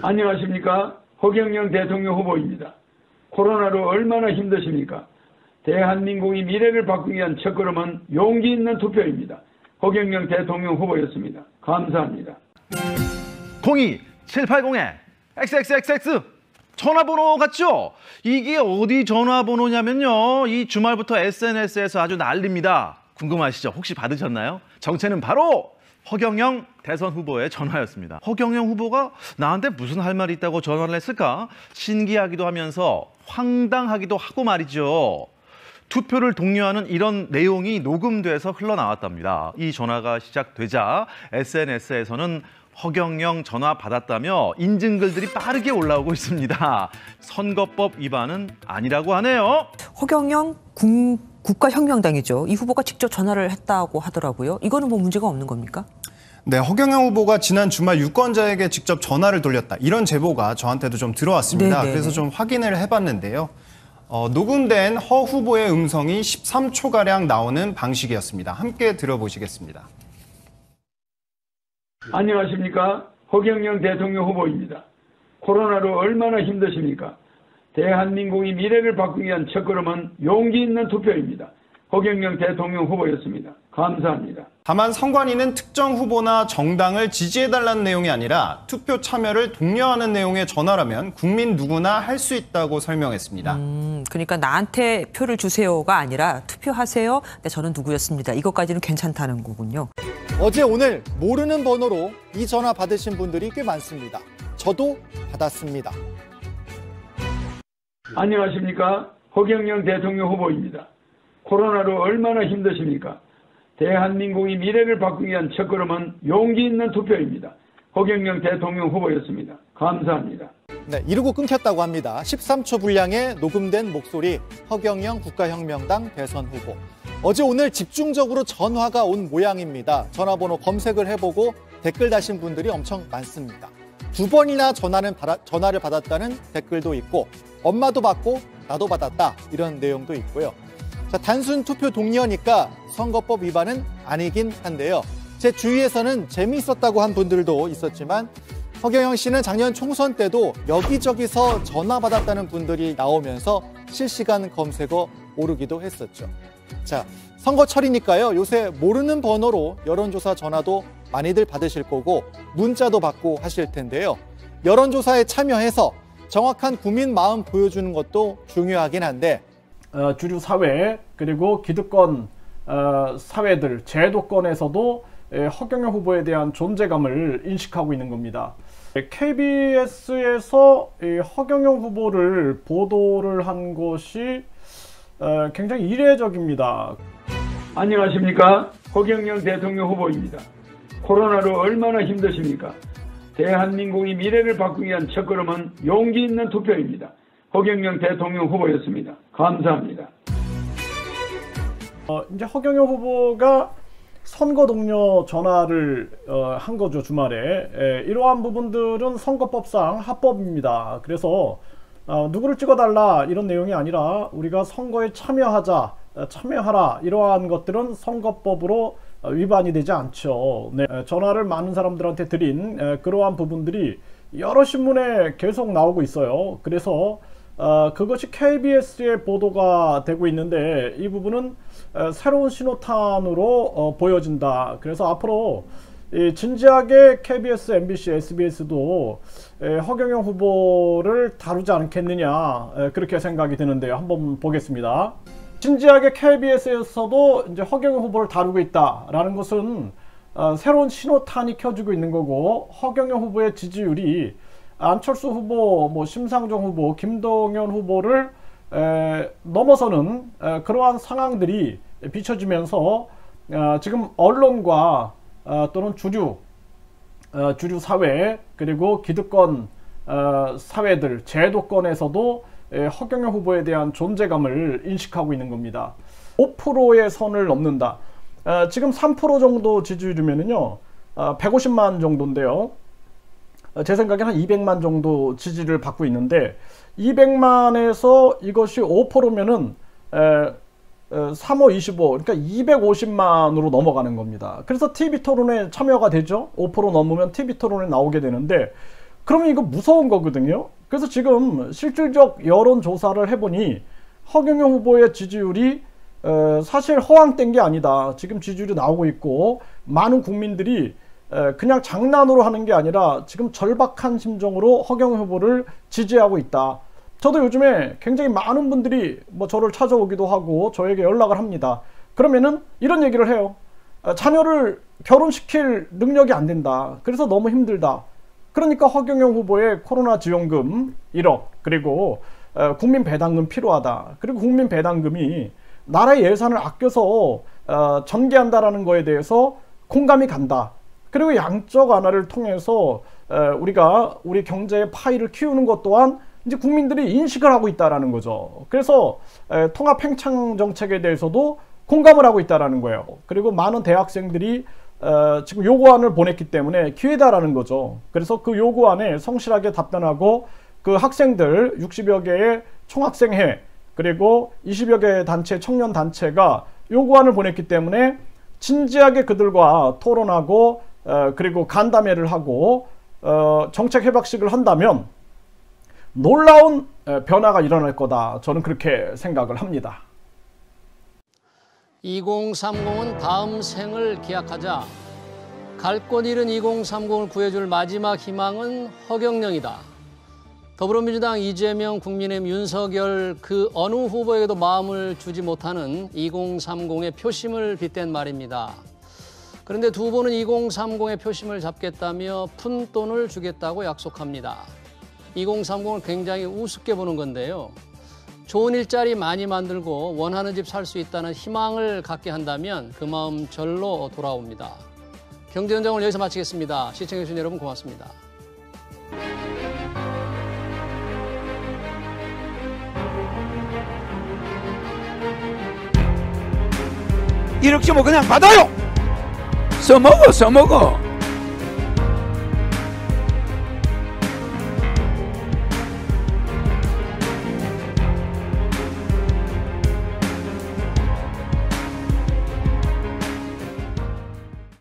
안녕하십니까? 허경영 대통령 후보입니다. 코로나로 얼마나 힘드십니까? 대한민국의 미래를 바꾸기 위한 첫걸음은 용기 있는 투표입니다. 허경영 대통령 후보였습니다. 감사합니다. 02780-XXXX 전화번호 같죠? 이게 어디 전화번호냐면요. 이 주말부터 SNS에서 아주 난립니다. 궁금하시죠? 혹시 받으셨나요? 정체는 바로 허경영 대선 후보의 전화였습니다. 허경영 후보가 나한테 무슨 할 말이 있다고 전화를 했을까? 신기하기도 하면서 황당하기도 하고 말이죠. 투표를 독려하는 이런 내용이 녹음돼서 흘러나왔답니다. 이 전화가 시작되자 SNS에서는 허경영 전화 받았다며 인증글들이 빠르게 올라오고 있습니다. 선거법 위반은 아니라고 하네요. 허경영 국가혁명당이죠. 이 후보가 직접 전화를 했다고 하더라고요. 이거는 뭐 문제가 없는 겁니까? 네, 허경영 후보가 지난 주말 유권자에게 직접 전화를 돌렸다. 이런 제보가 저한테도 좀 들어왔습니다. 네네. 그래서 좀 확인을 해봤는데요. 녹음된 허 후보의 음성이 13초가량 나오는 방식이었습니다. 함께 들어보시겠습니다. 안녕하십니까? 허경영 대통령 후보입니다. 코로나로 얼마나 힘드십니까? 대한민국의 미래를 바꾸기 위한 첫걸음은 용기 있는 투표입니다. 허경영 대통령 후보였습니다. 감사합니다. 다만 선관위는 특정 후보나 정당을 지지해달라는 내용이 아니라 투표 참여를 독려하는 내용의 전화라면 국민 누구나 할 수 있다고 설명했습니다. 그러니까 나한테 표를 주세요가 아니라 투표하세요. 네, 저는 누구였습니다. 이것까지는 괜찮다는 거군요. 어제 오늘 모르는 번호로 이 전화 받으신 분들이 꽤 많습니다. 저도 받았습니다. 안녕하십니까? 허경영 대통령 후보입니다. 코로나로 얼마나 힘드십니까? 대한민국의 미래를 바꾸기 위한 첫걸음은 용기 있는 투표입니다. 허경영 대통령 후보였습니다. 감사합니다. 네, 이러고 끊겼다고 합니다. 13초 분량의 녹음된 목소리 허경영 국가혁명당 대선 후보. 어제 오늘 집중적으로 전화가 온 모양입니다. 전화번호 검색을 해보고 댓글 다신 분들이 엄청 많습니다. 2번이나 전화를 받았다는 댓글도 있고 엄마도 받고 나도 받았다 이런 내용도 있고요. 자, 단순 투표 독려니까 선거법 위반은 아니긴 한데요. 제 주위에서는 재미있었다고 한 분들도 있었지만 허경영 씨는 작년 총선 때도 여기저기서 전화 받았다는 분들이 나오면서 실시간 검색어 오르기도 했었죠. 자, 선거철이니까요. 요새 모르는 번호로 여론조사 전화도 많이들 받으실 거고 문자도 받고 하실 텐데요. 여론조사에 참여해서 정확한 국민 마음 보여주는 것도 중요하긴 한데 주류 사회 그리고 기득권 사회들 제도권에서도 허경영 후보에 대한 존재감을 인식하고 있는 겁니다. KBS에서 허경영 후보를 보도를 한 것이 굉장히 이례적입니다. 안녕하십니까? 허경영 대통령 후보입니다. 코로나로 얼마나 힘드십니까? 대한민국의 미래를 바꾸기 위한 첫걸음은 용기 있는 투표입니다. 허경영 대통령 후보였습니다. 감사합니다. 이제 허경영 후보가 선거 동료 전화를 한 거죠, 주말에. 이러한 부분들은 선거법상 합법입니다. 그래서 누구를 찍어달라 이런 내용이 아니라 우리가 선거에 참여하라 이러한 것들은 선거법으로 위반이 되지 않죠. 네, 전화를 많은 사람들한테 드린 그러한 부분들이 여러 신문에 계속 나오고 있어요. 그래서 그것이 KBS의 보도가 되고 있는데 이 부분은 새로운 신호탄으로 보여진다. 그래서 앞으로 진지하게 KBS, MBC, SBS도 허경영 후보를 다루지 않겠느냐 그렇게 생각이 드는데요. 한번 보겠습니다. 진지하게 KBS에서도 이제 허경영 후보를 다루고 있다라는 것은 새로운 신호탄이 켜지고 있는 거고 허경영 후보의 지지율이 안철수 후보, 심상정 후보, 김동연 후보를 넘어서는 그러한 상황들이 비춰지면서 지금 언론과 또는 주류 사회 그리고 기득권 사회들 제도권에서도 허경영 후보에 대한 존재감을 인식하고 있는 겁니다. 5%의 선을 넘는다. 지금 3% 정도 지지율이면은요 150만 정도인데요. 제 생각에는 한 200만 정도 지지를 받고 있는데 200만에서 이것이 5%면은 3호 25 그러니까 250만으로 넘어가는 겁니다. 그래서 TV 토론에 참여가 되죠. 5% 넘으면 TV 토론에 나오게 되는데 그러면 이거 무서운 거거든요. 그래서 지금 실질적 여론조사를 해보니 허경영 후보의 지지율이 사실 허황된 게 아니다. 지금 지지율이 나오고 있고 많은 국민들이 그냥 장난으로 하는 게 아니라 지금 절박한 심정으로 허경영 후보를 지지하고 있다. 저도 요즘에 굉장히 많은 분들이 뭐 저를 찾아오기도 하고 저에게 연락을 합니다. 그러면은 이런 얘기를 해요. 자녀를 결혼시킬 능력이 안 된다. 그래서 너무 힘들다. 그러니까 허경영 후보의 코로나 지원금 1억 그리고 국민 배당금 필요하다. 그리고 국민 배당금이 나라의 예산을 아껴서 전개한다라는 거에 대해서 공감이 간다. 그리고 양적 완화를 통해서 우리가 우리 경제의 파이를 키우는 것 또한 이제 국민들이 인식을 하고 있다라는 거죠. 그래서 통합 팽창 정책에 대해서도 공감을 하고 있다라는 거예요. 그리고 많은 대학생들이 지금 요구안을 보냈기 때문에 기회다라는 거죠. 그래서 그 요구안에 성실하게 답변하고 그 학생들 60여 개의 총학생회 그리고 20여 개의 단체 청년 단체가 요구안을 보냈기 때문에 진지하게 그들과 토론하고 그리고 간담회를 하고 정책 해박식을 한다면 놀라운 변화가 일어날 거다. 저는 그렇게 생각을 합니다. 2030은 다음 생을 기약하자. 갈 곳 잃은 2030을 구해줄 마지막 희망은 허경영이다. 더불어민주당 이재명, 국민의힘 윤석열 그 어느 후보에게도 마음을 주지 못하는 2030의 표심을 빗댄 말입니다. 그런데 두 후보는 2030의 표심을 잡겠다며 푼돈을 주겠다고 약속합니다. 2030을 굉장히 우습게 보는 건데요. 좋은 일자리 많이 만들고 원하는 집 살 수 있다는 희망을 갖게 한다면 그 마음 절로 돌아옵니다. 경제현장을 여기서 마치겠습니다. 시청해주신 여러분 고맙습니다. 이렇게 뭐 그냥 받아요. 써먹어.